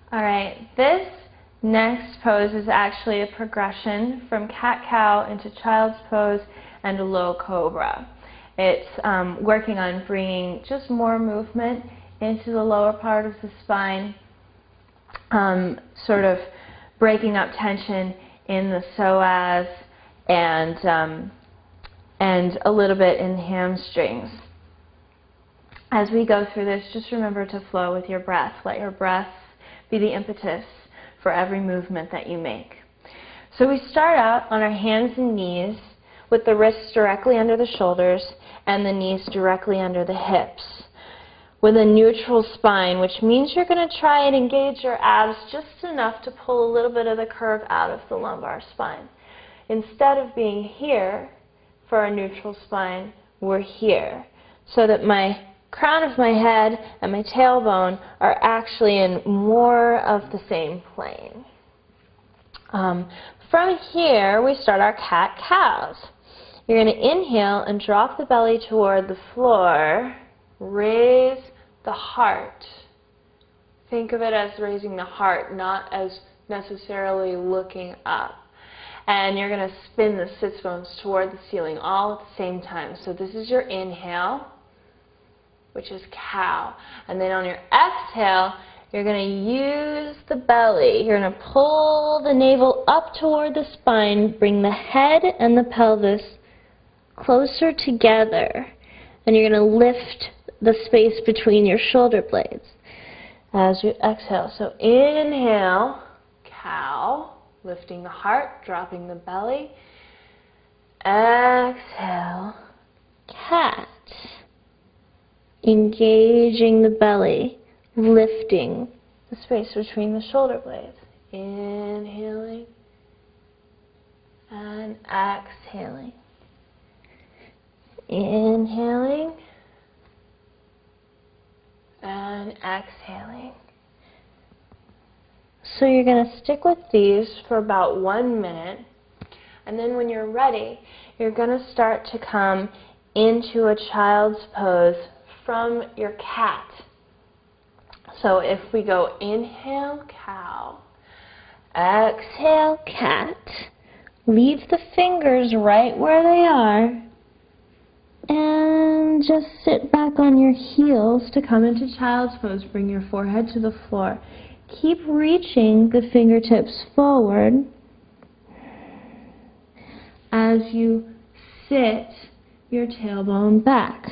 All right, this next pose is actually a progression from cat-cow into child's pose and a low cobra. It's working on bringing just more movement into the lower part of the spine, sort of breaking up tension in the psoas and a little bit in the hamstrings. As we go through this, just remember to flow with your breath. Let your breath be the impetus for every movement that you make. So we start out on our hands and knees with the wrists directly under the shoulders and the knees directly under the hips with a neutral spine, which means you're going to try and engage your abs just enough to pull a little bit of the curve out of the lumbar spine. Instead of being here for a neutral spine, we're here, so that my crown of my head and my tailbone are actually in more of the same plane. From here, we start our cat-cows. You're going to inhale and drop the belly toward the floor. Raise the heart. Think of it as raising the heart, not as necessarily looking up. And you're going to spin the sits bones toward the ceiling all at the same time. So this is your inhale, which is cow. And then on your exhale, you're going to use the belly. You're going to pull the navel up toward the spine, bring the head and the pelvis closer together, and you're going to lift the space between your shoulder blades as you exhale. So inhale, cow, lifting the heart, dropping the belly. Exhale, cat. Engaging the belly, lifting the space between the shoulder blades. Inhaling and exhaling. Inhaling and exhaling. So you're going to stick with these for about 1 minute, and then when you're ready, you're going to start to come into a child's pose from your cat. So if we go inhale, cow, exhale, cat, leave the fingers right where they are, and just sit back on your heels to come into child's pose. Bring your forehead to the floor. Keep reaching the fingertips forward as you sit your tailbone back.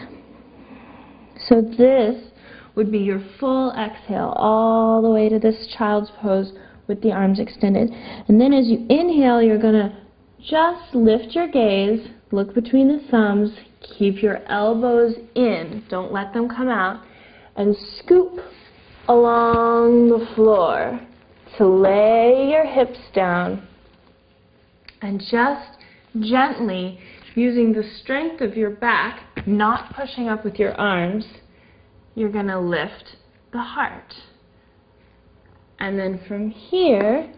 So this would be your full exhale all the way to this child's pose with the arms extended. And then as you inhale, you're going to just lift your gaze, look between the thumbs, keep your elbows in, don't let them come out, and scoop along the floor to lay your hips down, and just gently, using the strength of your back, not pushing up with your arms, you're going to lift the heart. And then from here,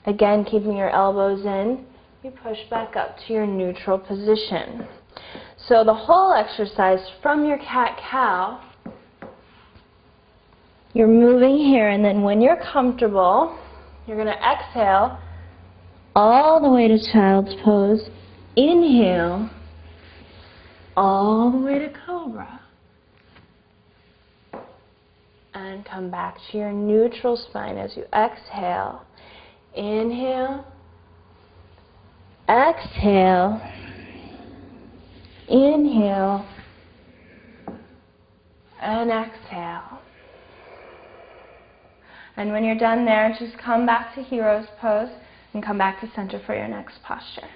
again keeping your elbows in, you push back up to your neutral position. So the whole exercise from your cat-cow, you're moving here, and then when you're comfortable, you're going to exhale all the way to child's pose. Inhale all the way to cobra. And come back to your neutral spine as you exhale. Inhale, exhale, inhale, and exhale. And when you're done there, just come back to hero's pose and come back to center for your next posture.